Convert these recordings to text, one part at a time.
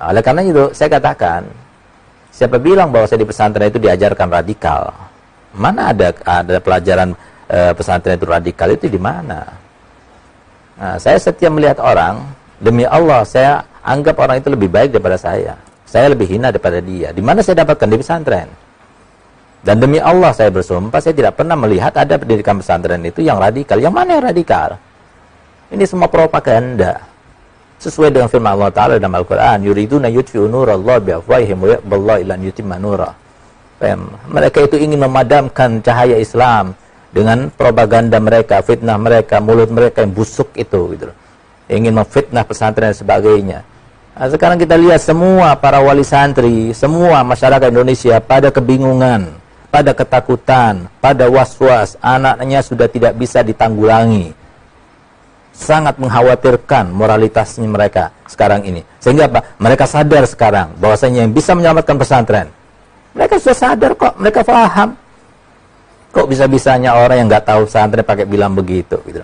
Oleh karena itu, saya katakan, siapa bilang bahwa saya di pesantren itu diajarkan radikal? Mana ada pelajaran pesantren itu radikal itu di mana? Saya setiap melihat orang, demi Allah, saya anggap orang itu lebih baik daripada saya. Saya lebih hina daripada dia. Di mana saya dapatkan? Di pesantren. Dan demi Allah saya bersumpah, saya tidak pernah melihat ada pendidikan pesantren itu yang radikal. Yang mana yang radikal? Ini semua propaganda. Sesuai dengan firman Allah Ta'ala dalam Al-Quran, yuriduna yutfi'u nurallahi biafwahihim wa ya'ballahu illa an yutimma nurah. Mereka itu ingin memadamkan cahaya Islam dengan propaganda mereka, fitnah mereka, mulut mereka yang busuk itu, gitu. Ingin memfitnah pesantren dan sebagainya. Nah, sekarang kita lihat semua para wali santri, semua masyarakat Indonesia pada kebingungan, pada ketakutan, pada was-was, anaknya sudah tidak bisa ditanggulangi. Sangat mengkhawatirkan moralitasnya mereka sekarang ini. Sehingga apa? Mereka sadar sekarang bahwasanya yang bisa menyelamatkan pesantren. Mereka sudah sadar kok, mereka paham. Kok bisa-bisanya orang yang nggak tahu pesantren pakai bilang begitu, gitu.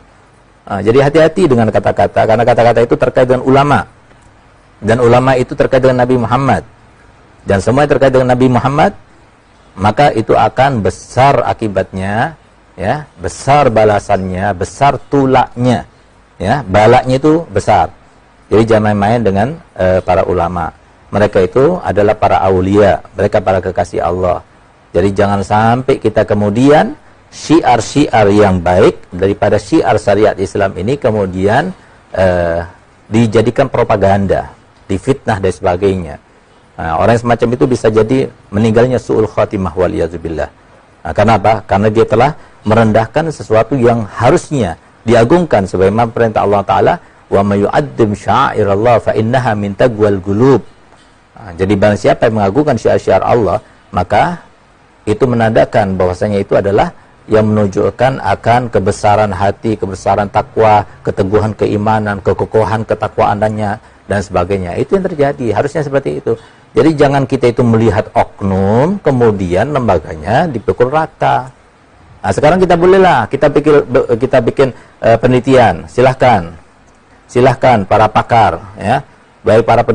Jadi hati-hati dengan kata-kata, karena kata-kata itu terkait dengan ulama. Dan ulama itu terkait dengan Nabi Muhammad. Dan semua yang terkait dengan Nabi Muhammad, maka itu akan besar akibatnya, ya, besar balasannya, besar tulaknya. Ya, balaknya itu besar. Jadi jangan main-main dengan para ulama. Mereka itu adalah para aulia, mereka para kekasih Allah. Jadi jangan sampai kita kemudian syiar-syiar yang baik daripada syiar syariat Islam ini kemudian dijadikan propaganda, difitnah dan sebagainya. Nah, orang yang semacam itu bisa jadi meninggalnya su'ul khatimah waliyazubillah. Nah, karena apa? Karena dia telah merendahkan sesuatu yang harusnya diagungkan sebagaimana perintah Allah Ta'ala, wa may yu'azzim sya'airallah fa innaha min taqwal qulub. Jadi barang siapa yang mengagungkan syiar-syiar Allah, maka itu menandakan bahwasanya itu adalah yang menunjukkan akan kebesaran hati, kebesaran takwa, keteguhan keimanan, kekokohan ketakwaannya dan sebagainya. Itu yang terjadi, harusnya seperti itu. Jadi jangan kita itu melihat oknum kemudian lembaganya dipukul rata. Nah, sekarang kita bolehlah kita bikin penelitian. Silahkan para pakar, ya, baik para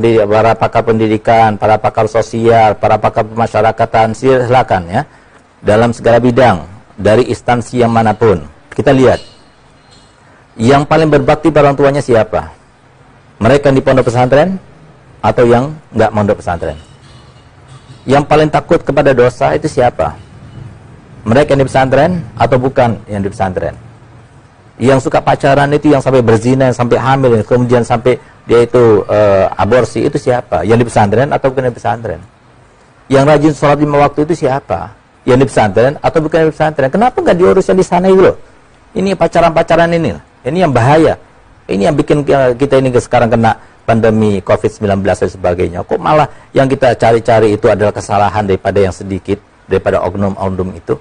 pakar pendidikan, para pakar sosial, para pakar pemasyarakatan, silahkan, ya, dalam segala bidang dari instansi yang manapun. Kita lihat yang paling berbakti pada orang tuanya siapa? Mereka yang di pondok pesantren atau yang nggak pondok pesantren? Yang paling takut kepada dosa itu siapa? Mereka yang di pesantren atau bukan yang di pesantren? Yang suka pacaran itu, yang sampai berzina, yang sampai hamil, yang kemudian sampai dia itu aborsi, itu siapa? Yang di pesantren atau bukan di pesantren? Yang rajin sholat 5 waktu itu siapa? Yang di pesantren atau bukan di pesantren? Kenapa nggak diurus yang di sana itu loh? Ini pacaran-pacaran ini yang bahaya. Ini yang bikin kita ini sekarang kena pandemi COVID-19 dan sebagainya. Kok malah yang kita cari-cari itu adalah kesalahan daripada yang sedikit, daripada oknum-oknum itu?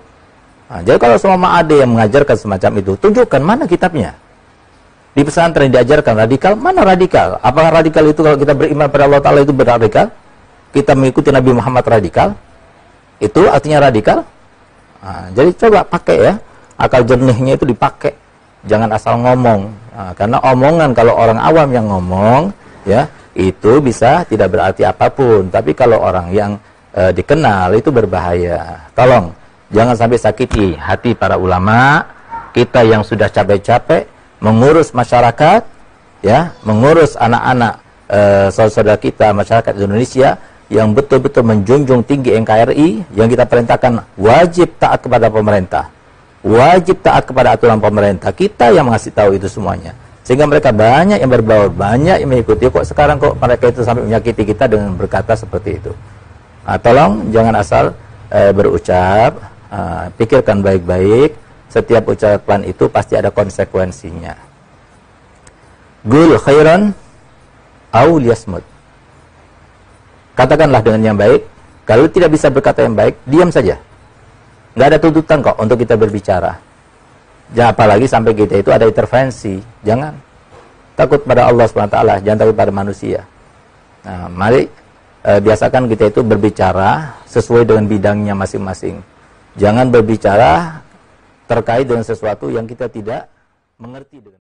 Nah, jadi kalau semua ada yang mengajarkan semacam itu, tunjukkan mana kitabnya. Di pesantren diajarkan radikal, mana radikal? Apakah radikal itu kalau kita beriman pada Allah Ta'ala itu beradikal? Kita mengikuti Nabi Muhammad radikal? Itu artinya radikal? Nah, jadi coba pakai, ya, akal jernihnya itu dipakai. Jangan asal ngomong. Nah, karena omongan kalau orang awam yang ngomong, ya, itu bisa tidak berarti apapun. Tapi kalau orang yang dikenal itu berbahaya. Tolong jangan sampai sakiti hati para ulama kita yang sudah capek-capek mengurus masyarakat, ya, mengurus anak-anak saudara kita masyarakat Indonesia yang betul-betul menjunjung tinggi NKRI, yang kita perintahkan wajib taat kepada pemerintah, wajib taat kepada aturan pemerintah. Kita yang mengasih tahu itu semuanya, sehingga mereka banyak yang berbaur, banyak yang mengikuti. Kok sekarang kok mereka itu sampai menyakiti kita dengan berkata seperti itu? Nah, tolong jangan asal berucap, pikirkan baik-baik. Setiap ucapan itu pasti ada konsekuensinya. Qul khairan aw liyasmut. Katakanlah dengan yang baik. Kalau tidak bisa berkata yang baik, diam saja. Nggak ada tuntutan kok untuk kita berbicara. Jangan, apalagi sampai kita itu ada intervensi. Jangan. Takut pada Allah SWT, jangan takut pada manusia. Nah, mari biasakan kita itu berbicara sesuai dengan bidangnya masing-masing. Jangan berbicara terkait dengan sesuatu yang kita tidak mengerti dengan